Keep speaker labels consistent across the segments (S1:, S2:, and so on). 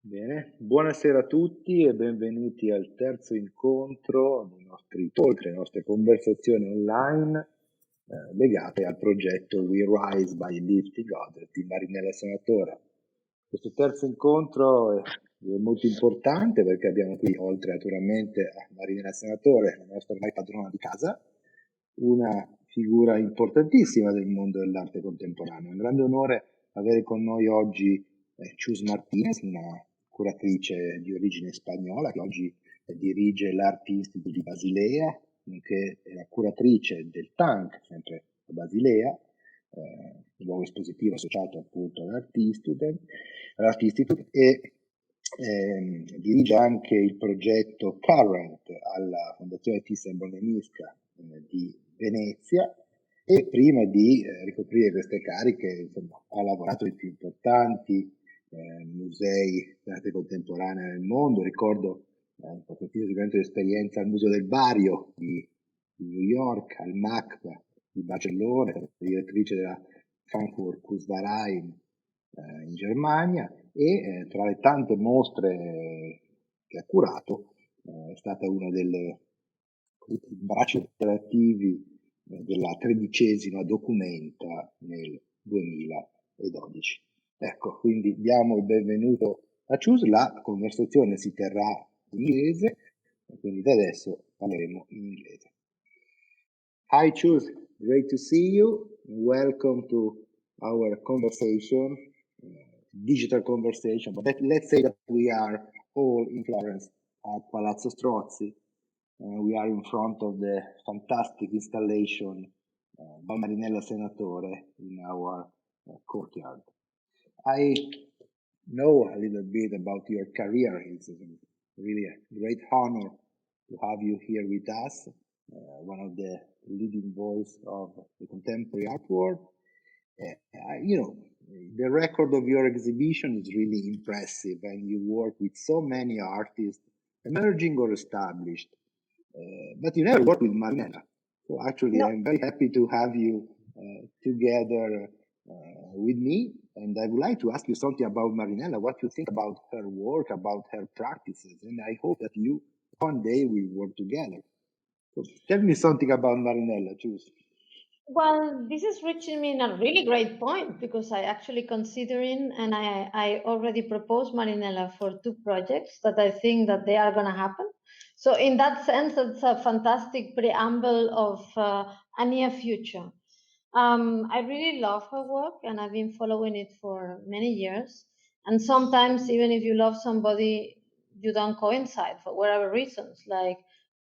S1: Bene, buonasera a tutti e benvenuti al terzo incontro dei nostri talk, le nostre conversazioni online legate al progetto We Rise by Lifting Others di Marinella Senatore. Questo terzo incontro è molto importante perché abbiamo qui, oltre naturalmente a Marinella Senatore, la nostra ormai padrona di casa, una figura importantissima del mondo dell'arte contemporanea. È un grande onore avere con noi oggi Chus Martínez, una curatrice di origine spagnola che oggi dirige l'Art Institute di Basilea, nonché è la curatrice del TANC, sempre a Basilea, luogo espositivo associato appunto all'Art Institute e dirige anche il progetto Current alla Fondazione Thyssen-Bornemisza di Venezia, e prima di ricoprire queste cariche insomma, ha lavorato nei più importanti musei d'arte contemporanea nel mondo. Ricordo sicuramente l'esperienza al Museo del Barrio di New York, al MACBA di Barcellona, direttrice della Frankfurt Kunstverein in Germania, e tra le tante mostre che ha curato è stata una delle bracci operativi della 13ª Documenta nel 2012. Ecco, quindi diamo il benvenuto a Chus. La conversazione si terrà in inglese, quindi da adesso parleremo in inglese. Hi Chus, great to see you. Welcome to our conversation, digital conversation, but let's say that we are all in Florence at Palazzo Strozzi. We are in front of the fantastic installation by Marinella Senatore in our courtyard. I know a little bit about your career. It's really a great honor to have you here with us, one of the leading voice of the contemporary art world. The record of your exhibition is really impressive, and you work with so many artists, emerging or established. But you never worked with Marinella. So actually, no. I'm very happy to have you together with me. And I would like to ask you something about Marinella, what you think about her work, about her practices. And I hope that you, one day, will work together. So tell me something about Marinella, Chus.
S2: Well, this is reaching me in a really great point, because I actually considering, and I already proposed Marinella for 2 projects that I think that they are going to happen. So in that sense, it's a fantastic preamble of a near future. I really love her work, and I've been following it for many years. And sometimes, even if you love somebody, you don't coincide for whatever reasons, like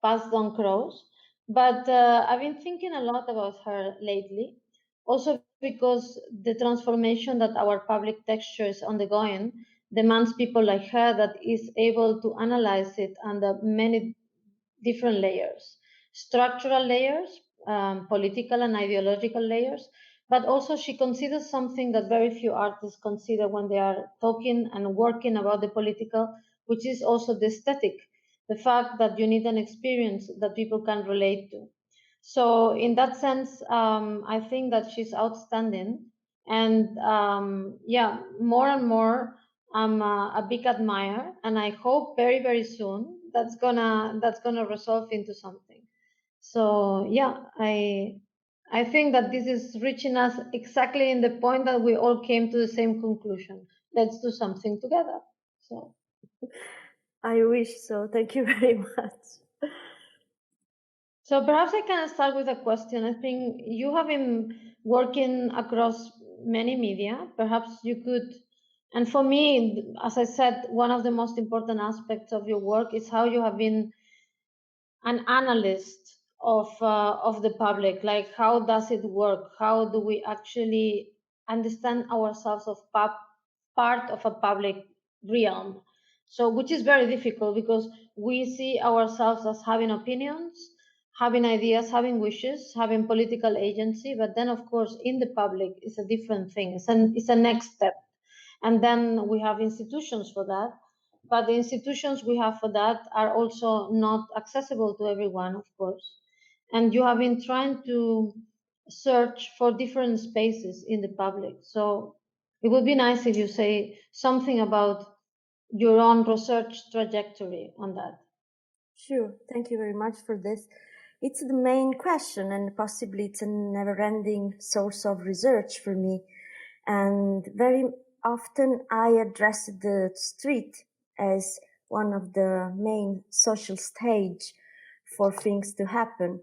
S2: paths don't cross. But I've been thinking a lot about her lately, also because the transformation that our public texture is undergoing demands people like her that is able to analyze it under many different layers, structural layers, political and ideological layers, but also she considers something that very few artists consider when they are talking and working about the political, which is also the aesthetic, the fact that you need an experience that people can relate to. So in that sense, I think that she's outstanding. And more and more, I'm a big admirer, and I hope very, very soon that's gonna resolve into something. So yeah, I think that this is reaching us exactly in the point that we all came to the same conclusion. Let's do something together. So
S3: I wish so. Thank you very much.
S2: So perhaps I can start with a question. I think you have been working across many media. Perhaps you could, and for me, as I said, one of the most important aspects of your work is how you have been an analyst of the public. Like, how does it work? How do we actually understand ourselves of part of a public realm? So, which is very difficult, because we see ourselves as having opinions, having ideas, having wishes, having political agency, but then of course in the public is a different thing. It's a next step. And then we have institutions for that, but the institutions we have for that are also not accessible to everyone, of course. And you have been trying to search for different spaces in the public. So it would be nice if you say something about your own research trajectory on that?
S3: Sure. Thank you very much for this. It's the main question, and possibly it's a never-ending source of research for me. And very often I address the street as one of the main social stage for things to happen.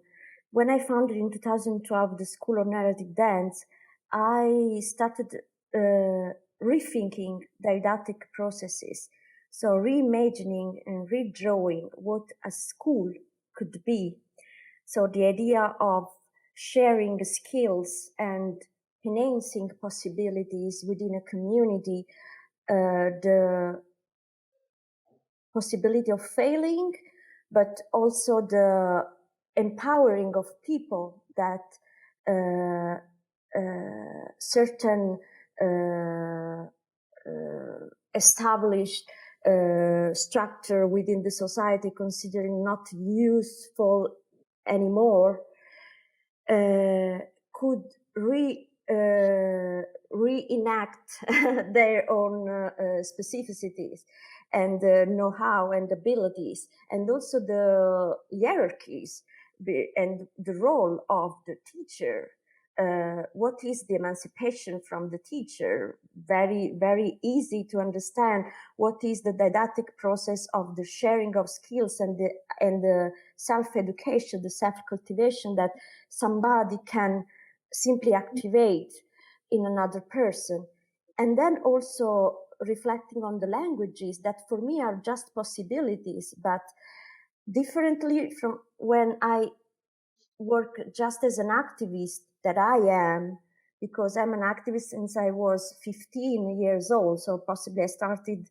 S3: When I founded in 2012 the School of Narrative Dance, I started rethinking didactic processes. So reimagining and redrawing what a school could be. So the idea of sharing skills and enhancing possibilities within a community, the possibility of failing, but also the empowering of people that certain established structure within the society considering not useful anymore could reenact their own specificities and know-how and abilities, and also the hierarchies and the role of the teacher. What is the emancipation from the teacher? Very, very easy to understand. What is the didactic process of the sharing of skills and the self-education, the self-cultivation that somebody can simply activate in another person. And then also reflecting on the languages that for me are just possibilities, but differently from when I work just as an activist that I am, because I'm an activist since I was 15 years old. So possibly I started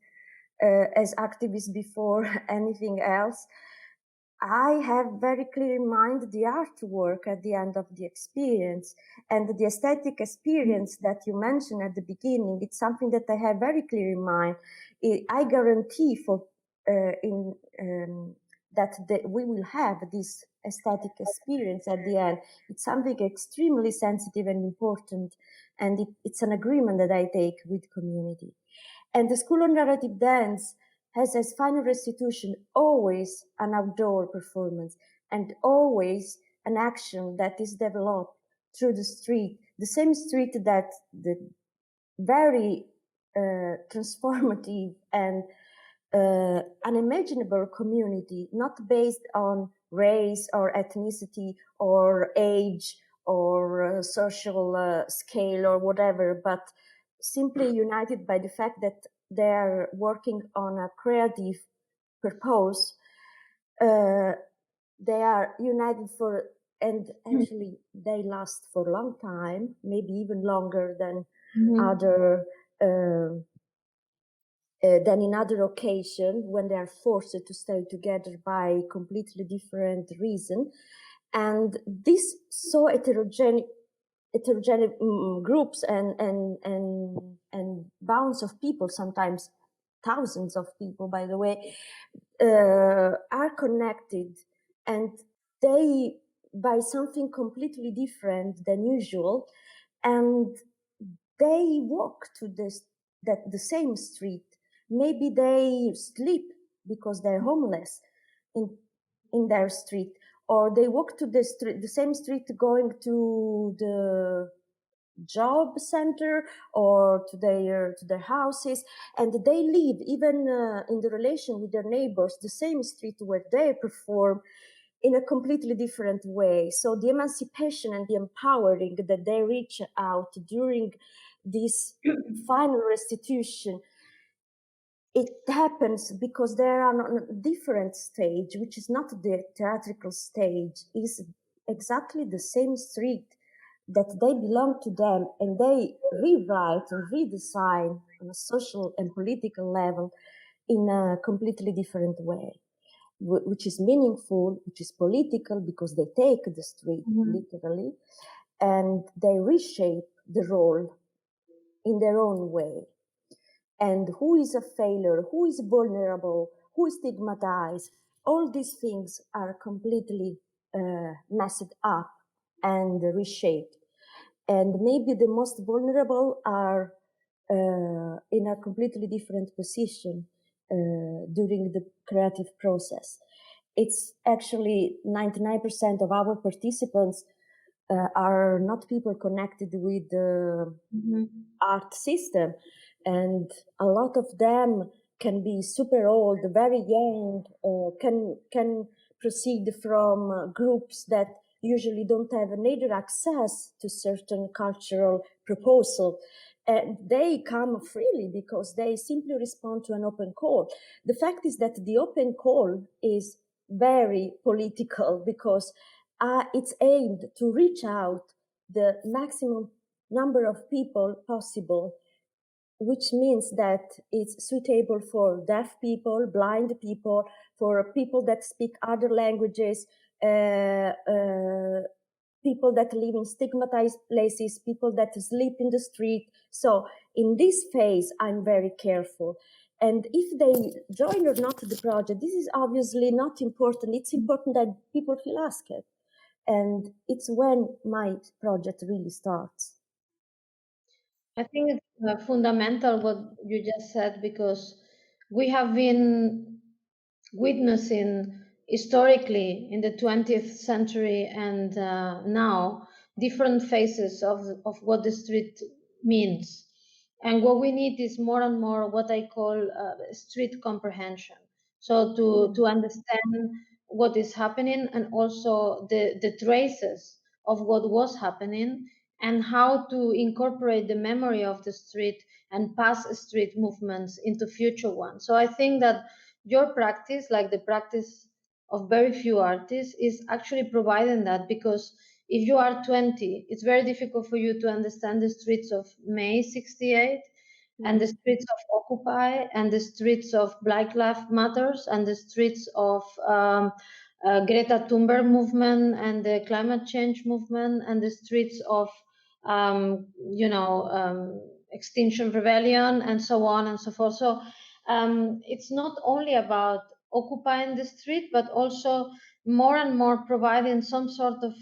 S3: as activist before anything else. I have very clear in mind the artwork at the end of the experience, and the aesthetic experience that you mentioned at the beginning. It's something that I have very clear in mind. I guarantee for that we will have this aesthetic experience at the end. It's something extremely sensitive and important, and it's an agreement that I take with community. And the School of Narrative Dance has as final restitution always an outdoor performance and always an action that is developed through the street, the same street that the very transformative and unimaginable community, not based on race or ethnicity or age or social scale or whatever, but simply united by the fact that they're working on a creative purpose. They are united for, and actually they last for a long time, maybe even longer than other than in other occasions when they are forced to stay together by completely different reason. And this so heterogeneous groups and bounds of people, sometimes thousands of people, by the way, are connected, and they by something completely different than usual, and they walk to the same street. Maybe they sleep because they're homeless in their street, or they walk to the same street going to the job center or to their houses, and they live even in the relation with their neighbors, the same street where they perform, in a completely different way. So the emancipation and the empowering that they reach out during this final restitution, it happens because they are on a different stage, which is not the theatrical stage, is exactly the same street that they belong to them, and they rewrite and redesign on a social and political level in a completely different way, which is meaningful, which is political, because they take the street literally, and they reshape the role in their own way. And who is a failure, who is vulnerable, who is stigmatized, all these things are completely messed up and reshaped. And maybe the most vulnerable are in a completely different position. during the creative process. It's actually 99% of our participants are not people connected with the art system, and a lot of them can be super old, very young, can proceed from groups that usually don't have neither access to certain cultural proposal, and they come freely because they simply respond to an open call. The fact is that the open call is very political because it's aimed to reach out the maximum number of people possible, which means that it's suitable for deaf people, blind people, for people that speak other languages, people that live in stigmatized places, people that sleep in the street. So in this phase, I'm very careful. And if they join or not the project, this is obviously not important. It's important that people feel asked. And it's when my project really starts.
S2: I think it's fundamental what you just said, because we have been witnessing historically in the 20th century and now different phases of what the street means. And what we need is more and more what I call street comprehension. So to understand what is happening and also the traces of what was happening, and how to incorporate the memory of the street and past street movements into future ones. So I think that your practice, like the practice of very few artists, is actually providing that, because if you are 20, it's very difficult for you to understand the streets of May 68 and the streets of Occupy and the streets of Black Lives Matters and the streets of Greta Thunberg movement and the climate change movement and the streets of Extinction Rebellion and so on and so forth. So it's not only about occupying the street, but also more and more providing some sort of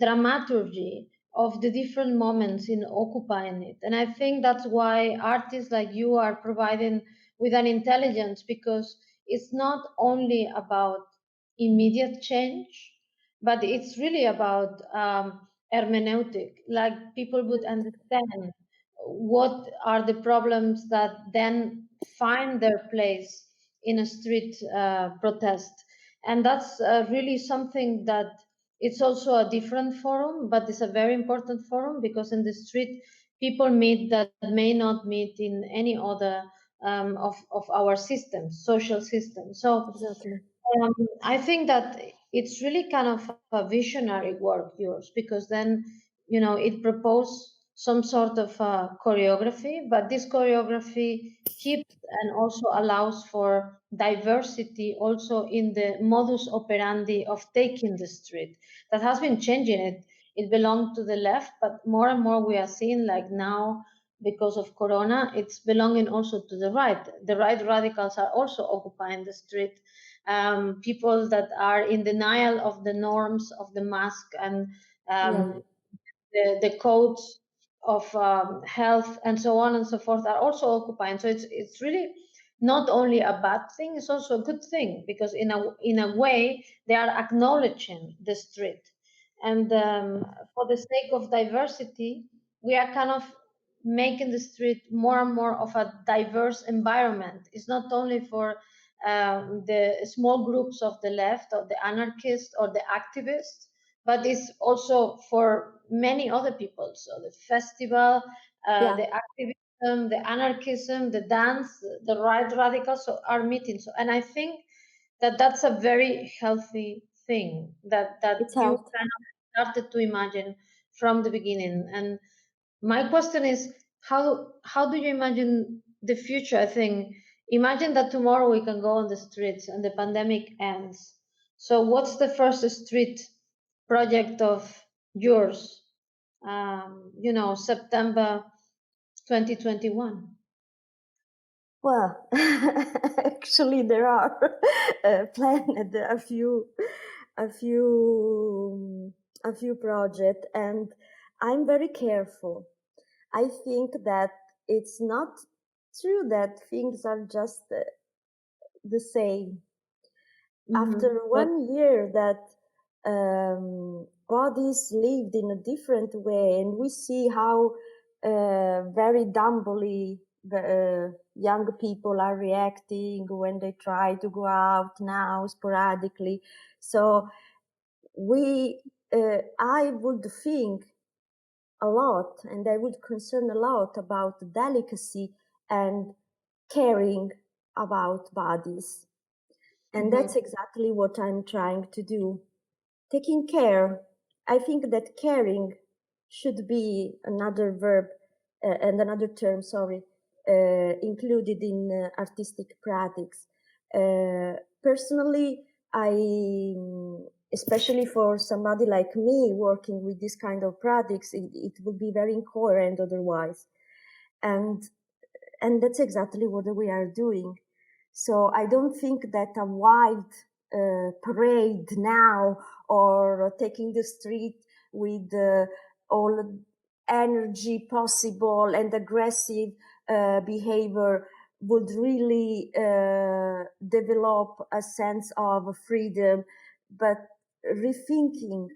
S2: dramaturgy of the different moments in occupying it. And I think that's why artists like you are providing with an intelligence, because it's not only about immediate change, but it's really about hermeneutic, like people would understand what are the problems that then find their place in a street protest. And that's really something that it's also a different forum, but it's a very important forum, because in the street people meet that may not meet in any other of our systems, social systems. So
S3: Exactly.
S2: I think that it's really kind of a visionary work, yours, because then, it proposes some sort of choreography, but this choreography keeps and also allows for diversity also in the modus operandi of taking the street. That has been changing. It belonged to the left, but more and more we are seeing, like now, because of Corona, it's belonging also to the right. The right radicals are also occupying the street. People that are in denial of the norms of the mask and the codes of health and so on and so forth are also occupying. So it's really not only a bad thing; it's also a good thing, because in a way they are acknowledging the street. And for the sake of diversity, we are kind of making the street more and more of a diverse environment. It's not only for the small groups of the left or the anarchists or the activists, but it's also for many other people. So the festival, the activism, the anarchism, the dance, the right radicals are meeting. So, and I think that that's a very healthy thing that you kind of started to imagine from the beginning. And my question is, how do you imagine the future? I think, imagine that tomorrow we can go on the streets and the pandemic ends. So what's the first street project of yours? September 2021.
S3: Well, actually, there are planned a few projects, and I'm very careful. I think that it's not true that things are just the same. After 1 year that bodies lived in a different way, and we see how very dumbly the young people are reacting when they try to go out now sporadically. So I would think a lot, and I would concern a lot about delicacy and caring about bodies. And that's exactly what I'm trying to do. Taking care. I think that caring should be another verb and another term, included in artistic practice. Personally, especially for somebody like me working with this kind of practice, it would be very incoherent otherwise. And that's exactly what we are doing. So I don't think that a wild parade now, or taking the street with all energy possible and aggressive behavior would really develop a sense of freedom, but rethinking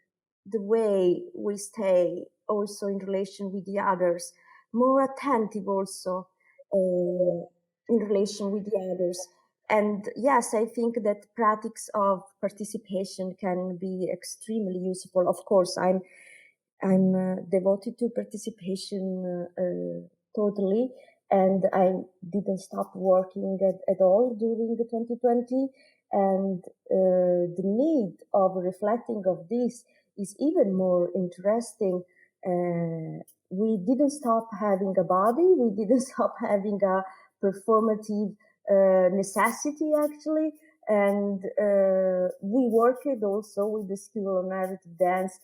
S3: the way we stay also in relation with the others, more attentive also in relation with the others. And yes, I think that practice of participation can be extremely useful. Of course, I'm devoted to participation totally, and I didn't stop working at all during the 2020. And the need of reflecting of this is even more interesting. We didn't stop having a body. We didn't stop having a performative necessity, actually. And we worked also with the skill of narrative dance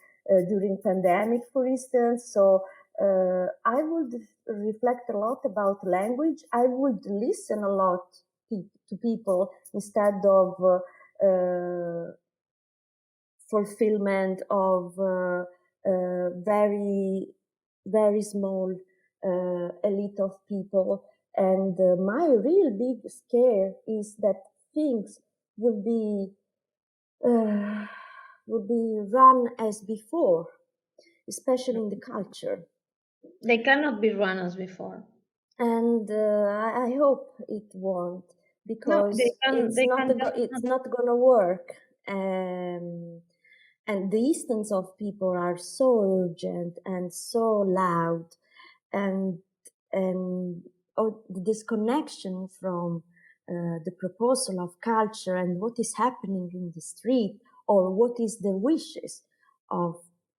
S3: during pandemic, for instance. So I would reflect a lot about language. I would listen a lot to people instead of fulfillment of very, very small elite of people. And my real big scare is that things will be run as before, especially in the culture.
S2: They cannot be run as before.
S3: And I hope it won't, because it's not going to work. And the distance of people are so urgent and so loud, and the disconnection from the proposal of culture and what is happening in the street, or what is the wishes of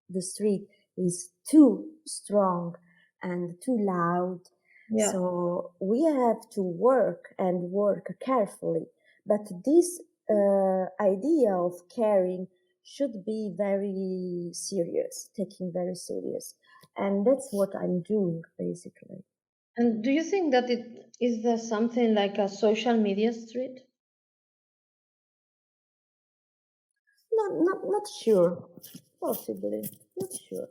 S3: the street, is too strong and too loud. Yeah. So we have to work and work carefully. But this idea of caring should be very serious, taken very serious. And that's what I'm doing, basically.
S2: And do you think that is there something like a social media street?
S3: Not sure. Possibly. Not sure.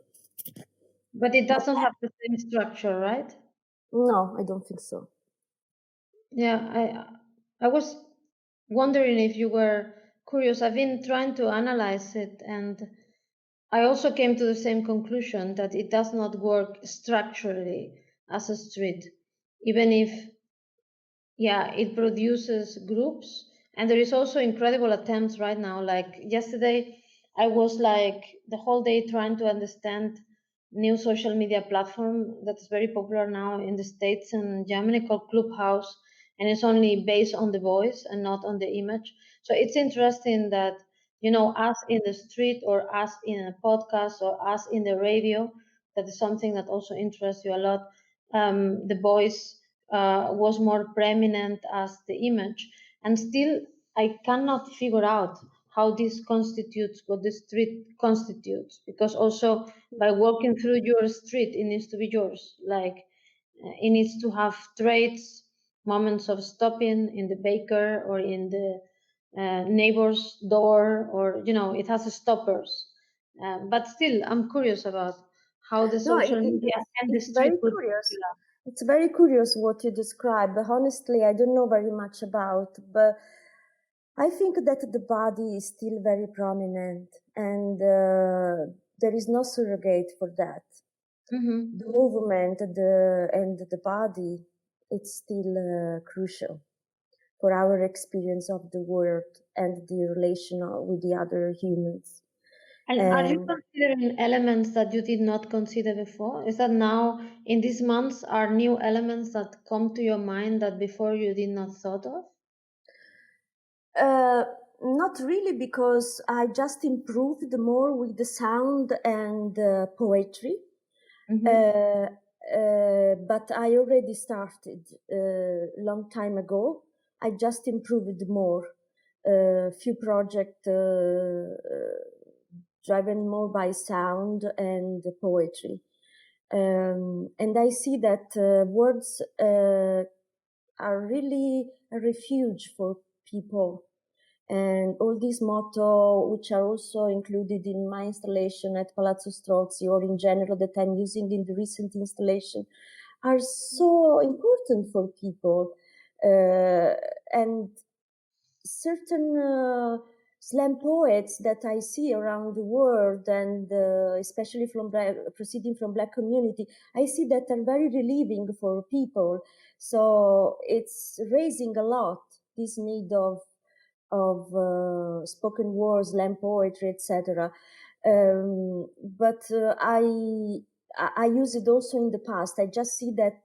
S2: But it doesn't have the same structure, right?
S3: No, I don't think so.
S2: Yeah, I was wondering if you were curious. I've been trying to analyze it, and I also came to the same conclusion that it does not work structurally as a street, even if, yeah, it produces groups. And there is also incredible attempts right now. Like yesterday, I was like the whole day trying to understand new social media platform that is very popular now in the States and Germany called Clubhouse, and it's only based on the voice and not on the image. So it's interesting that, you know, us in the street or us in a podcast or us in the radio, that is something that also interests you a lot. The voice was more preeminent as the image, and still I cannot figure out how this constitutes what the street constitutes, because also by walking through your street, it needs to be yours. Like it needs to have traits, moments of stopping in the baker or in the neighbor's door, or you know, it has stoppers. But still, I'm curious about how the social media and the street
S3: very
S2: could
S3: curious. It's very curious what you describe. Honestly, I don't know very much about, but I think that the body is still very prominent, and there is no surrogate for that.
S2: Mm-hmm.
S3: The movement and the body, it's still crucial for our experience of the world and the relation with the other humans.
S2: And are you considering elements that you did not consider before? Is that now in these months are new elements that come to your mind that before you did not thought of?
S3: Not really, because I just improved more with the sound and poetry.
S2: Mm-hmm.
S3: But I already started a long time ago. I just improved more. Few projects driven more by sound and poetry. And I see that words are really a refuge for people. And all these motto, which are also included in my installation at Palazzo Strozzi, or in general that I'm using in the recent installation, are so important for people. And certain slam poets that I see around the world, and especially proceeding from Black community, I see that are very relieving for people. So it's raising a lot this need of spoken words, slam poetry, etc. But I use it also in the past. I just see that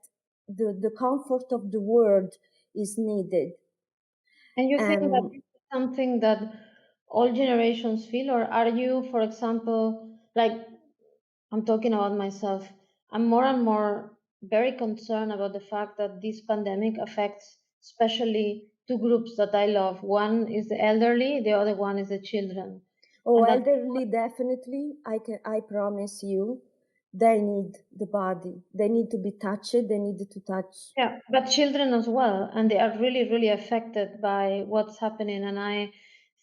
S3: the comfort of the word is needed.
S2: And you think that this is something that all generations feel, or are you, for example, like I'm talking about myself, I'm more and more very concerned about the fact that this pandemic affects especially two groups that I love. One is the elderly, the other one is the children.
S3: Oh,
S2: And
S3: elderly, definitely. I promise you, they need the body. They need to be touched. They need to touch.
S2: yeah, but children as well, and they are really, really affected by what's happening. And I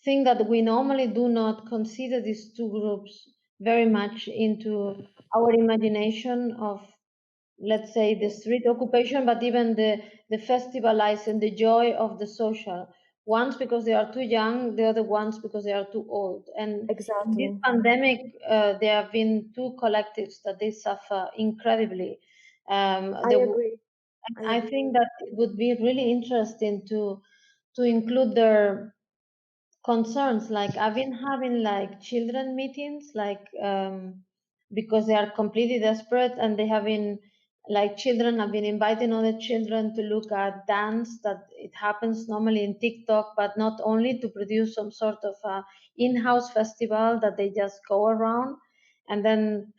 S2: think that we normally do not consider these two groups very much into our imagination of, let's say, the street occupation, but even the festivalize and the joy of the social. Ones because they are too young, the other ones because they are too old. And in this
S3: Exactly.
S2: pandemic, there have been two collectives that they suffer incredibly.
S3: I agree.
S2: I think that it would be really interesting to include their concerns. Like I've been having like children meetings, like because they are completely desperate, and they have been like children have been inviting other children to look at dance that it happens normally in TikTok, but not only to produce some sort of in-house festival that they just go around, and then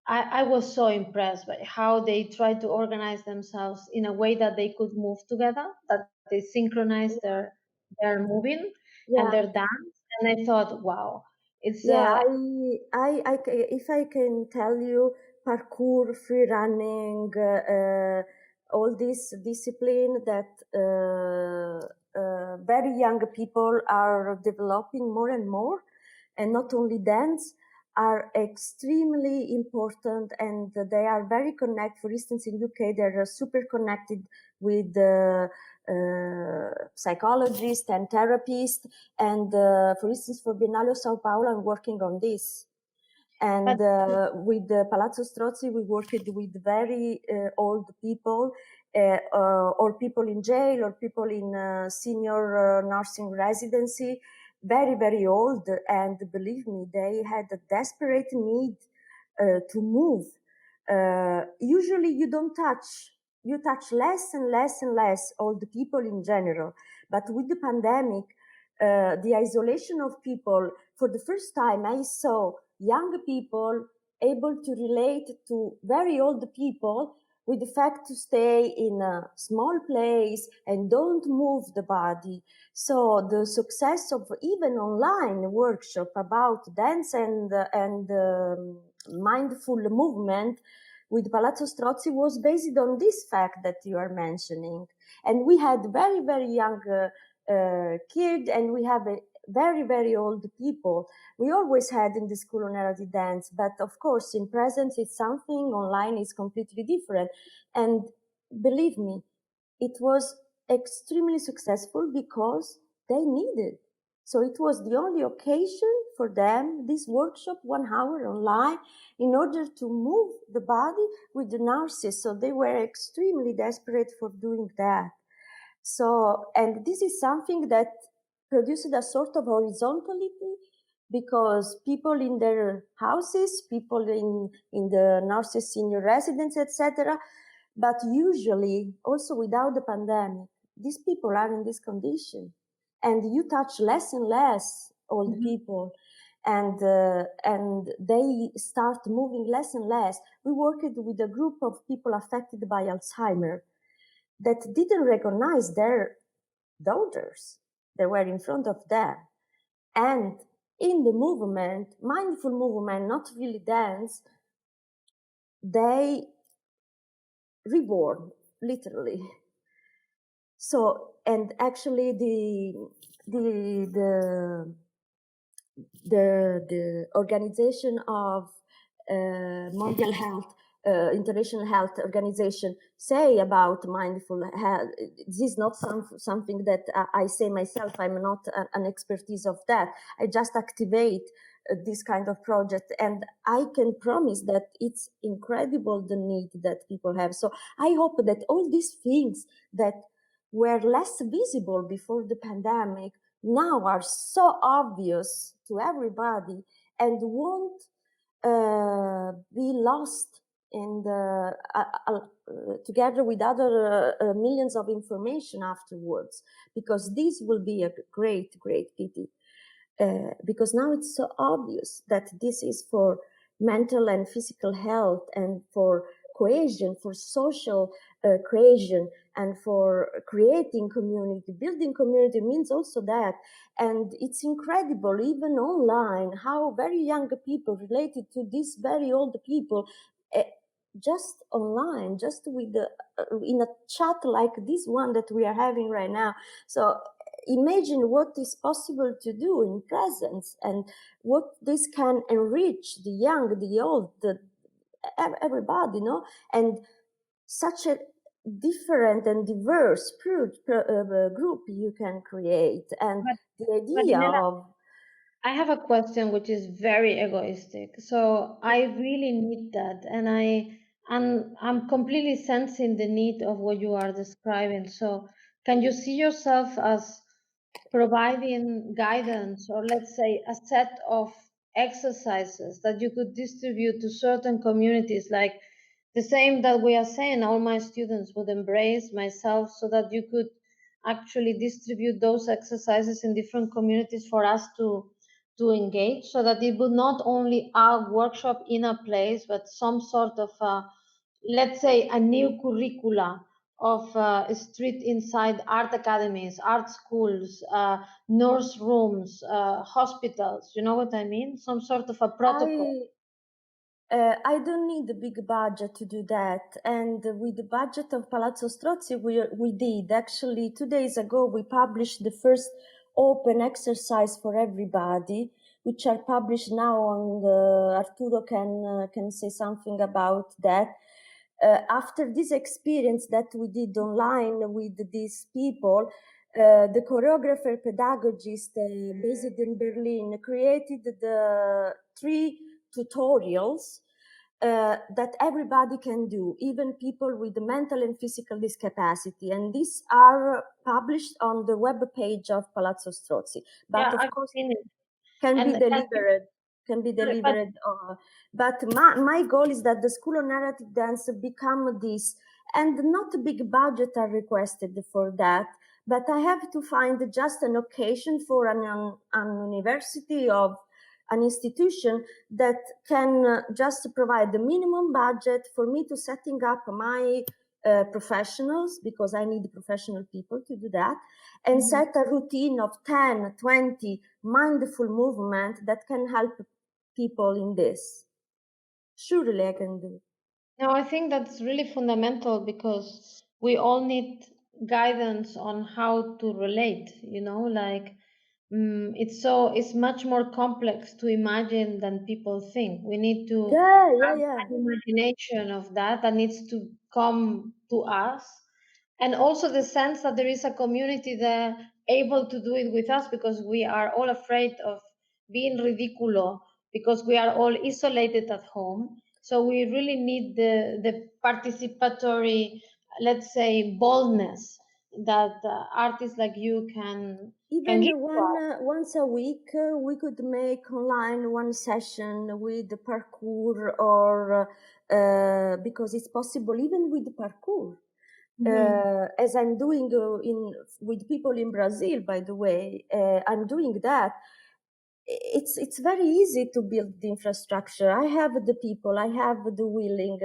S2: I was so impressed by how they tried to organize themselves in a way that they could move together, that they synchronized their moving and
S3: Yeah.
S2: their dance. And I thought, wow, it's
S3: Yeah, if I can tell you, parkour, free running, all this discipline that very young people are developing more and more, and not only dance, are extremely important, and they are very connected. For instance, in UK, they're super connected with psychologists and therapists. And for instance, for Biennale of Sao Paulo, I'm working on this. And with Palazzo Strozzi, we worked with very old people, or people in jail, or people in senior nursing residency, very, very old. And believe me, they had a desperate need to move. Usually you don't touch, you touch less and less and less old people in general. But with the pandemic, the isolation of people, for the first time, I saw young people able to relate to very old people with the fact to stay in a small place and don't move the body. So the success of even online workshop about dance and mindful movement with Palazzo Strozzi was based on this fact that you are mentioning. And we had very, very young kids, and we have a very, very old people. We always had in the school narrative dance, but of course in presence it's something, online is completely different. And believe me, it was extremely successful because they needed. So it was the only occasion for them, this workshop, 1 hour online, in order to move the body with the nurses. So they were extremely desperate for doing that. So, and this is something that produced a sort of horizontality, because people in their houses, people in the nurses' senior residence, etc., but usually also without the pandemic, these people are in this condition, and you touch less and less old people, and they start moving less and less. We worked with a group of people affected by Alzheimer that didn't recognize their daughters. They were in front of them, and in the movement, mindful movement, not really dance, they reborn, literally. So, and actually the organization of Mondial Health, International Health Organization, say about mindful health. This is not something that I say myself. I'm not an expertise of that. I just activate this kind of project, and I can promise that it's incredible the need that people have. So I hope that all these things that were less visible before the pandemic now are so obvious to everybody and won't be lost in the together with other millions of information afterwards, because this will be a great pity, because now it's so obvious that this is for mental and physical health, and for cohesion, for social cohesion, and for creating community. Building community means also that. And it's incredible, even online, how very young people related to these very old people, just online, just with in a chat like this one that we are having right now. So imagine what is possible to do in presence, and what this can enrich the young, the old, everybody, and such a different and diverse group you can create. And the idea of...
S2: I have a question which is very egoistic. So I really need that, and I'm completely sensing the need of what you are describing. So can you see yourself as providing guidance, or let's say a set of exercises that you could distribute to certain communities, like the same that we are saying all my students would embrace, myself, so that you could actually distribute those exercises in different communities for us to engage, so that it would not only a workshop in a place, but some sort of let's say a new curricula of street inside art academies, art schools, nurse rooms, hospitals. You know what I mean? Some sort of a protocol.
S3: I don't need a big budget to do that. And with the budget of Palazzo Strozzi, we did. Actually, 2 days ago, we published the first open exercise for everybody, which are published now on the... Arturo can say something about that. After this experience that we did online with these people, the choreographer pedagogist based in Berlin created the 3 tutorials that everybody can do, even people with mental and physical discapacity. And these are published on the web page of Palazzo Strozzi. But
S2: yeah,
S3: of
S2: I've
S3: course,
S2: seen it.
S3: can
S2: And
S3: be delivered. But my goal is that the School of Narrative Dance become this, and not a big budget are requested for that, but I have to find just an occasion for an university of an institution that can just provide the minimum budget for me to setting up my professionals, because I need professional people to do that, and set a routine of 10, 20 mindful movement that can help people in this. Surely I can do.
S2: No, I think that's really fundamental, because we all need guidance on how to relate, like it's much more complex to imagine than people think. We need to have
S3: Yeah.
S2: an imagination of that needs to come to us, and also the sense that there is a community there able to do it with us, because we are all afraid of being ridiculous, because we are all isolated at home. So we really need the participatory, let's say, boldness that artists like you can
S3: Even
S2: give to us.
S3: once a week, we could make online one session with the parkour, or because it's possible even with the parkour. As I'm doing with people in Brazil, by the way, I'm doing that. It's very easy to build the infrastructure. I have the people, I have the willing.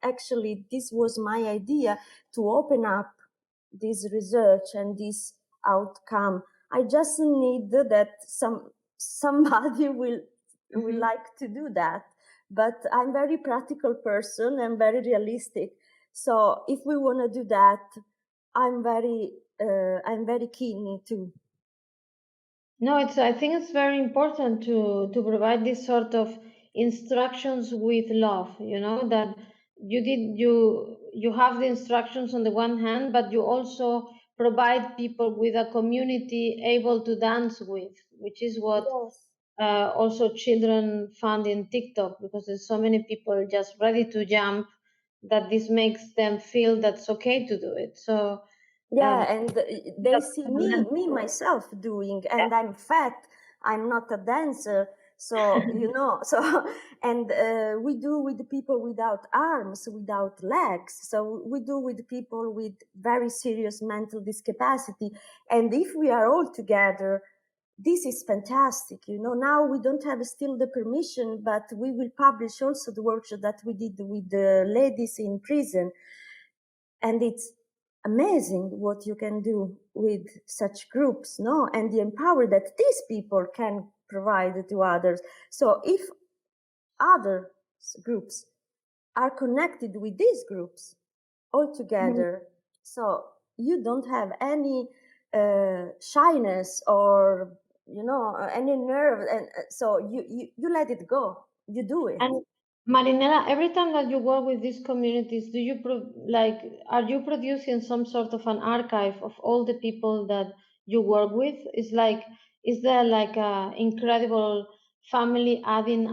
S3: Actually, this was my idea, to open up this research and this outcome. I just need that somebody will like to do that. But I'm very practical person and very realistic. So if we want to do that, I'm very keen to.
S2: No, I think it's very important to provide this sort of instructions with love, that you have the instructions on the one hand, but you also provide people with a community able to dance with, which is what
S3: Yes.
S2: Also children found in TikTok, because there's so many people just ready to jump, that this makes them feel that's okay to do it. So
S3: yeah, and they see me myself doing, and I'm fat, I'm not a dancer, so so and we do with the people without arms, without legs, so we do with people with very serious mental discapacity. And if we are all together, this is fantastic. Now we don't have still the permission, but we will publish also the workshop that we did with the ladies in prison. And it's amazing what you can do with such groups, no? And the empower that these people can provide to others. So if other groups are connected with these groups all together, so you don't have any shyness or any nerve, and so you let it go, you do it.
S2: And Marinella, every time that you work with these communities, do you are you producing some sort of an archive of all the people that you work with? Is there like a incredible family adding,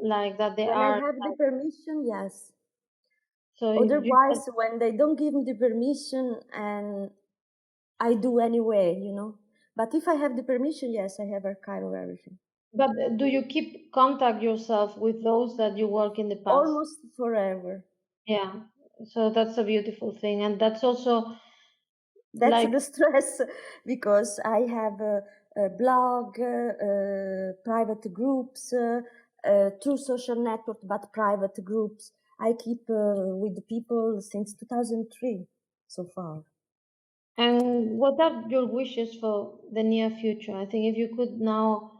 S2: like that they
S3: When
S2: are?
S3: I have the permission, yes.
S2: So
S3: Otherwise, when they don't give me the permission, and I do anyway, But if I have the permission, yes, I have archive of everything.
S2: But do you keep contact yourself with those that you work in the past?
S3: Almost forever.
S2: Yeah. So that's a beautiful thing, and that's also.
S3: That's the stress, because I have a blog, private groups, through social network, but private groups. I keep with the people since 2003 so far.
S2: And what are your wishes for the near future? I think if you could now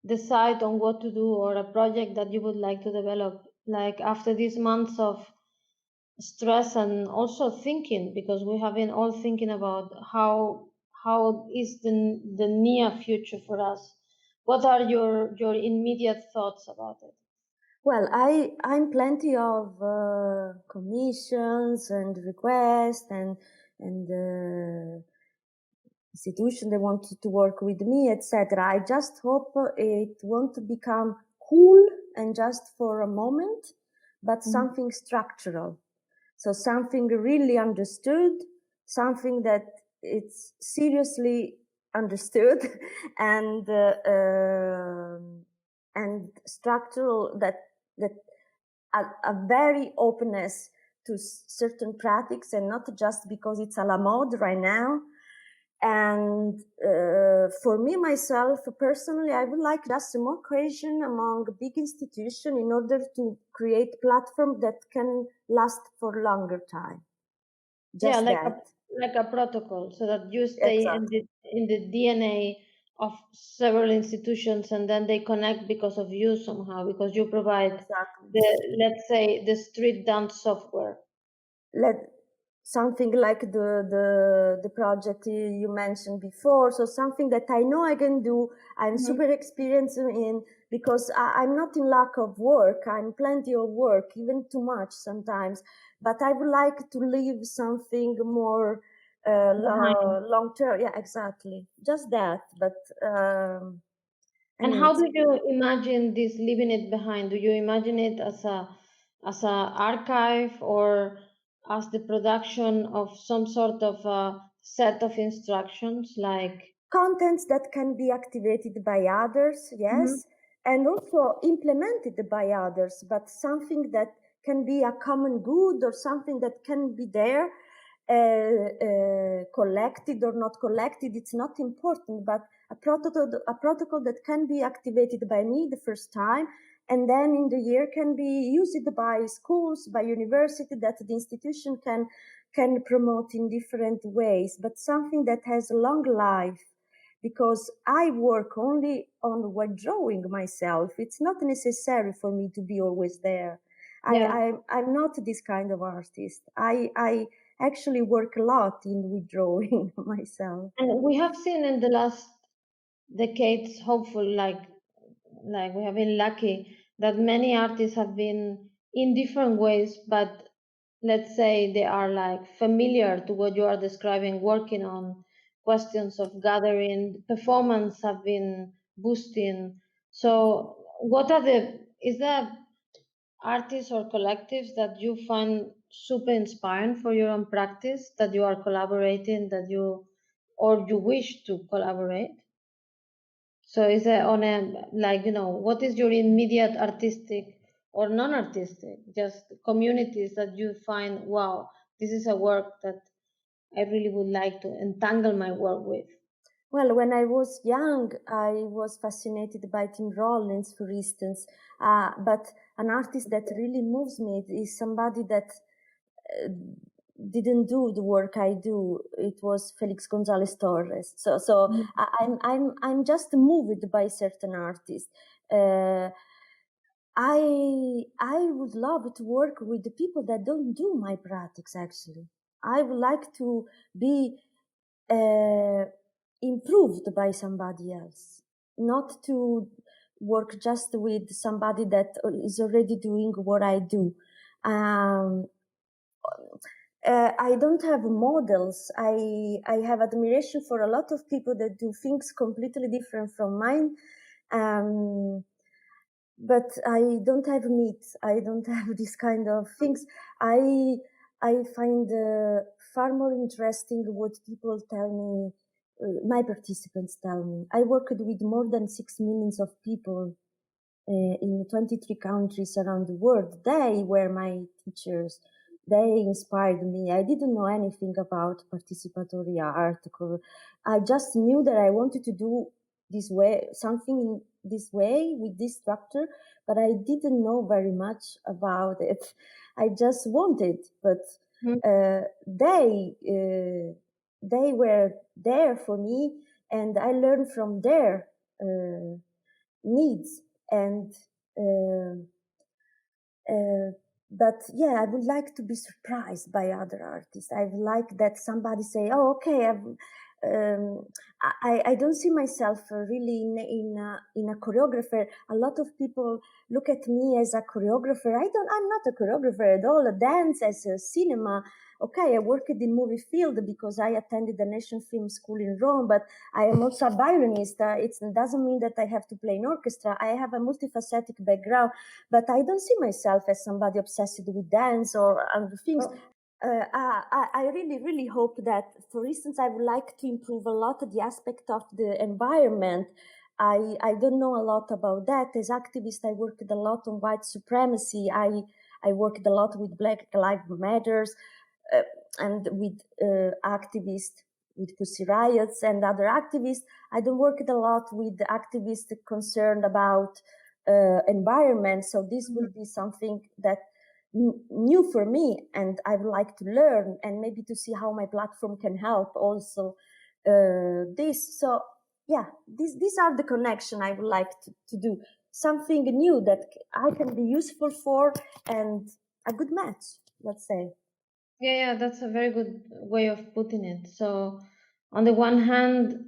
S2: decide on what to do, or a project that you would like to develop, like after these months of stress and also thinking, because we have been all thinking about how is the near future for us. What are your immediate thoughts about it?
S3: Well, I'm plenty of commissions and requests and institution they want to work with me, etc. I just hope it won't become cool and just for a moment, but something structural. So something really understood, something that it's seriously understood, and structural, that a very openness to certain practices, and not just because it's a la mode right now. And for me, myself, personally, I would like just more cohesion among big institutions in order to create platforms that can last for longer time. Just
S2: like a protocol, so that you stay in the DNA of several institutions, and then they connect because of you somehow, because you provide let's say the street dance software.
S3: something like the project you mentioned before. So something that I know I can do. I'm super experienced in, because I'm not in lack of work. I'm plenty of work, even too much sometimes. But I would like to leave something more long term. Yeah, exactly. Just that. But
S2: and how do you imagine this leaving it behind? Do you imagine it as a archive, or as the production of some sort of a set of instructions, like
S3: contents that can be activated by others, yes, and also implemented by others, but something that can be a common good, or something that can be there, collected or not collected, it's not important, but a protocol that can be activated by me the first time, and then in the year can be used by schools, by university, that the institution can promote in different ways, but something that has a long life. Because I work only on web drawing myself. It's not necessary for me to be always there. I'm not this kind of artist. I actually work a lot in withdrawing myself.
S2: And we have seen in the last decades, hopefully, like we have been lucky that many artists have been in different ways, but let's say they are like familiar to what you are describing, working on questions of gathering, performance have been boosting. So is there artists or collectives that you find super inspiring for your own practice, that you are collaborating, or you wish to collaborate? So is it on a, like, what is your immediate artistic or non-artistic, just communities that you find, wow, this is a work that I really would like to entangle my work with?
S3: Well, when I was young, I was fascinated by Tim Rollins, for instance. But an artist that really moves me is somebody that didn't do the work I do. It was Felix Gonzalez Torres. So I'm just moved by certain artists. I would love to work with the people that don't do my practice. Actually, I would like to be improved by somebody else, not to work just with somebody that is already doing what I do. I don't have models. I have admiration for a lot of people that do things completely different from mine. But I don't have needs. I don't have this kind of things. I find far more interesting what people tell me, my participants tell me. I worked with more than 6 million of people in 23 countries around the world. They were my teachers. They inspired me. I didn't know anything about participatory art. I just knew that I wanted to do this way, something in this way with this structure, but I didn't know very much about it. I just wanted, but they were there for me, and I learned from their needs. And but yeah, I would like to be surprised by other artists. I would like that somebody say, "Oh, okay, I don't see myself really in a choreographer." A lot of people look at me as a choreographer. I'm not a choreographer at all. A dance, as a cinema. Okay, I worked in movie field because I attended the National Film School in Rome, but I am also a violinist. It doesn't mean that I have to play in orchestra. I have a multifaceted background, but I don't see myself as somebody obsessed with dance or other things. I really, really hope that, for instance, I would like to improve a lot of the aspect of the environment. I don't know a lot about that. As activist, I worked a lot on white supremacy. I worked a lot with Black Lives Matters and with activists, with Pussy Riots and other activists. I don't work a lot with activists concerned about environment. So this will be something that new for me, and I would like to learn and maybe to see how my platform can help also this. So yeah, these are the connection I would like to do. Something new that I can be useful for, and a good match, let's say.
S2: Yeah, that's a very good way of putting it. So, on the one hand,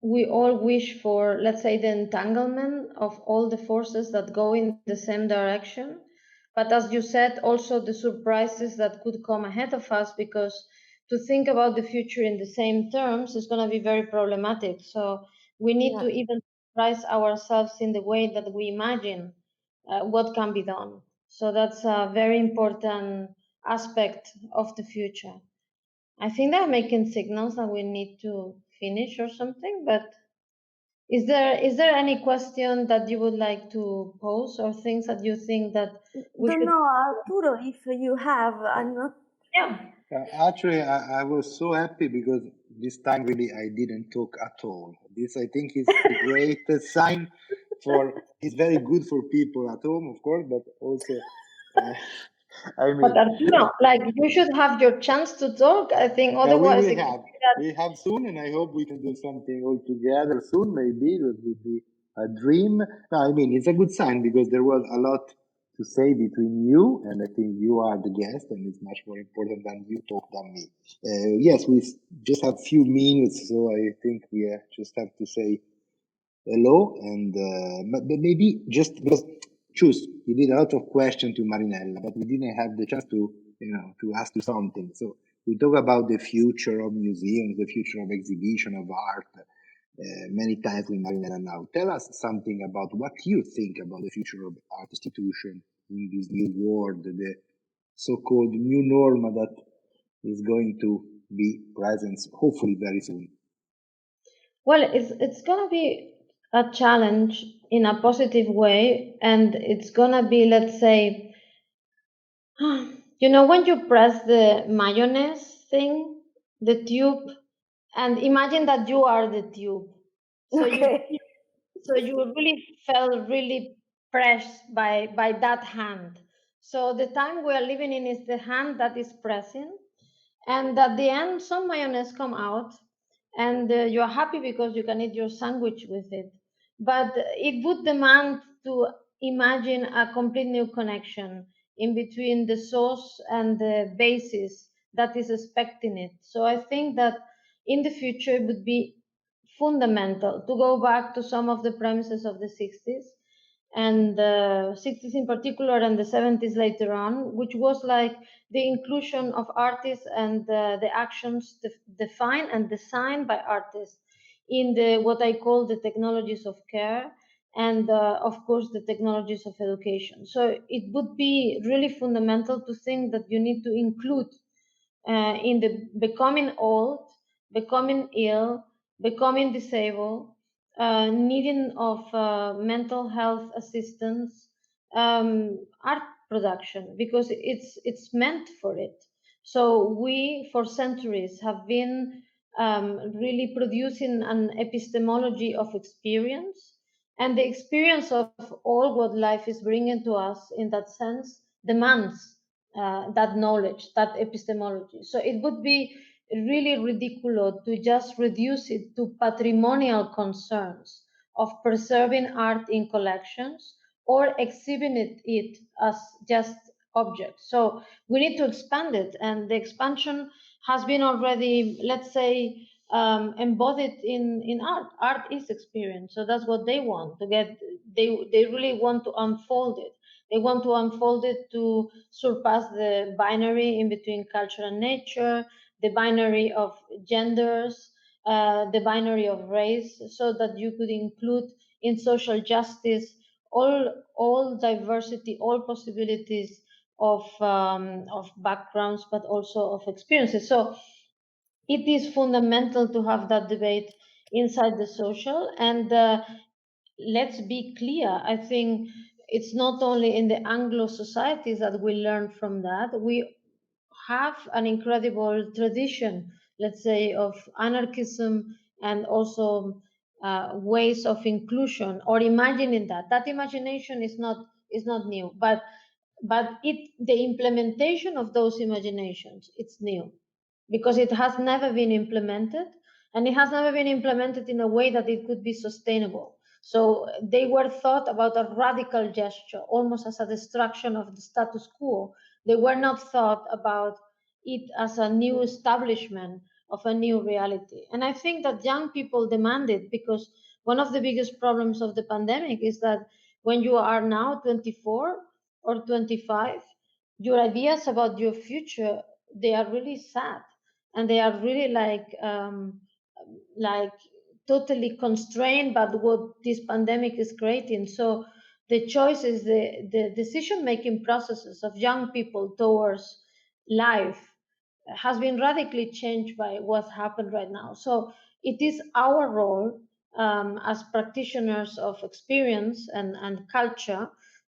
S2: we all wish for, let's say, the entanglement of all the forces that go in the same direction. But as you said, also the surprises that could come ahead of us, because to think about the future in the same terms is going to be very problematic. So, we need to even surprise ourselves in the way that we imagine what can be done. So, that's a very important aspect of the future. I think they're making signals that we need to finish or something, but is there any question that you would like to pose or things that you think that we
S3: Don't
S2: should?
S3: know, Arturo, if you have. I'm not.
S2: Yeah.
S1: Actually, I was so happy because this time really I didn't talk at all. This I think is a great sign for. It's very good for people at home, of course, but also, I
S2: But
S1: mean,
S2: Arturo, like you should have your chance to talk. I think
S1: we
S2: otherwise
S1: will
S2: it could
S1: have.
S2: be that.
S1: We have soon, and I hope we can do something all together soon. Maybe that would be a dream. No, I mean it's a good sign because there was a lot to say between you, and I think you are the guest, and it's much more important than you talk than me. Yes, we just have few minutes, so I think we just have to say hello, and but maybe just because Chus, you did a lot of questions to Marinella, but we didn't have the chance to to ask you something. So we talk about the future of museums, the future of exhibition of art. Many times with Marinella now. Tell us something about what you think about the future of art institution in this new world, the so-called new norm that is going to be present hopefully very soon.
S2: Well, it's gonna be a challenge in a positive way, and it's gonna be, let's say, you know, when you press the mayonnaise thing, the tube, and imagine that you are the tube. So
S3: Okay.
S2: you really felt really pressed by that hand. So the time we are living in is the hand that is pressing, and at the end some mayonnaise come out, and you are happy because you can eat your sandwich with it. But it would demand to imagine a complete new connection in between the source and the basis that is expecting it. So I think that in the future it would be fundamental to go back to some of the premises of the 60s, and the 60s in particular and the 70s later on, which was like the inclusion of artists and the actions defined and designed by artists in the what I call the technologies of care, and of course the technologies of education. So it would be really fundamental to think that you need to include in the becoming old, becoming ill, becoming disabled, needing of mental health assistance, art production, because it's meant for it. So we, for centuries, have been really producing an epistemology of experience, and the experience of all what life is bringing to us in that sense demands that knowledge, that epistemology. So it would be really ridiculous to just reduce it to patrimonial concerns of preserving art in collections or exhibiting it as just objects. So we need to expand it, and the expansion has been already, let's say, embodied in art. Art is experience, so that's what they want to get. They really want to unfold it. They want to unfold it to surpass the binary in between culture and nature, the binary of genders, the binary of race, so that you could include in social justice all diversity, all possibilities of backgrounds, but also of experiences. So it is fundamental to have that debate inside the social, and let's be clear, I think it's not only in the Anglo societies that we learn from that. We have an incredible tradition, let's say, of anarchism, and also ways of inclusion or imagining that imagination is not new, but the implementation of those imaginations, it's new, because it has never been implemented, and it has never been implemented in a way that it could be sustainable. So they were thought about a radical gesture, almost as a destruction of the status quo. They were not thought about it as a new establishment of a new reality. And I think that young people demand it, because one of the biggest problems of the pandemic is that when you are now 24 or 25, your ideas about your future, they are really sad, and they are really like totally constrained by what this pandemic is creating. So the choices, the decision making processes of young people towards life has been radically changed by what's happened right now. So it is our role as practitioners of experience and culture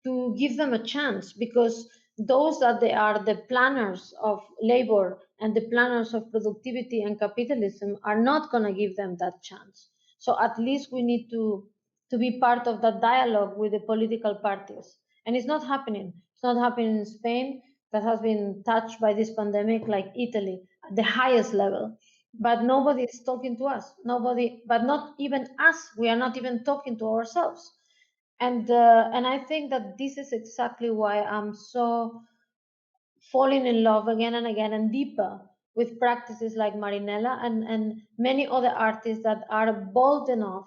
S2: to give them a chance, because those that they are the planners of labor and the planners of productivity and capitalism are not going to give them that chance. So at least we need to be part of that dialogue with the political parties. And it's not happening. It's not happening in Spain, that has been touched by this pandemic, like Italy, at the highest level. But nobody is talking to us. Nobody, but not even us. We are not even talking to ourselves. And I think that this is exactly why I'm so falling in love again and again and deeper with practices like Marinella and many other artists that are bold enough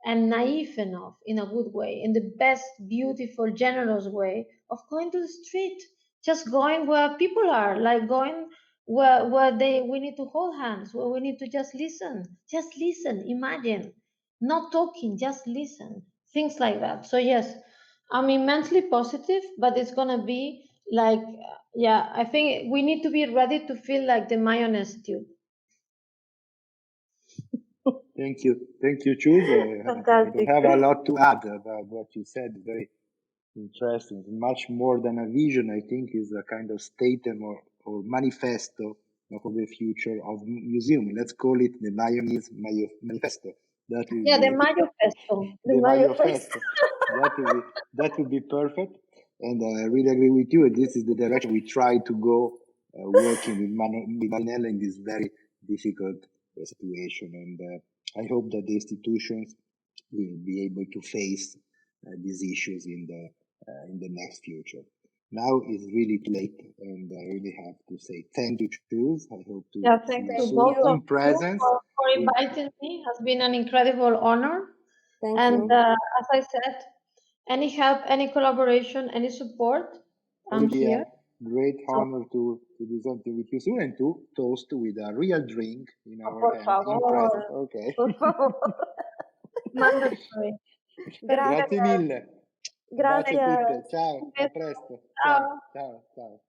S2: and naive enough, in a good way, in the best, beautiful, generous way, of going to the street, just going where people are, like going where we need to hold hands, where we need to just listen, imagine, not talking, just listen, things like that. So yes, I'm immensely positive, but it's gonna be like, yeah, I think we need to be ready to feel like the mayonnaise tube.
S1: Thank you, Chus. I don't have a lot to add about what you said. Very interesting. Much more than a vision, I think, is a kind of statement or manifesto for the future of museum. Let's call it the mayonnaise manifesto.
S2: The manifesto.
S1: The manifesto. That would be perfect. And I really agree with you. And this is the direction we try to go, working with Marinella in this very difficult situation. And I hope that the institutions will be able to face these issues in the next future. Now it's really too late, and I really have to say thank you, Chus. I hope to
S2: thank
S1: see
S2: you
S1: you
S2: both
S1: soon in presence.
S2: for inviting me. It has been an incredible honor.
S3: Thank
S2: and
S3: you.
S2: As I said, any help, any collaboration, any support, I'm here.
S1: Great honor to do something with you soon and to toast with a real drink in our hand in presence. Okay.
S2: Mandatory.
S1: Grazie mille.
S3: Grazie.
S1: Baci a tutte. Ciao, a presto. Ciao, ciao, ciao.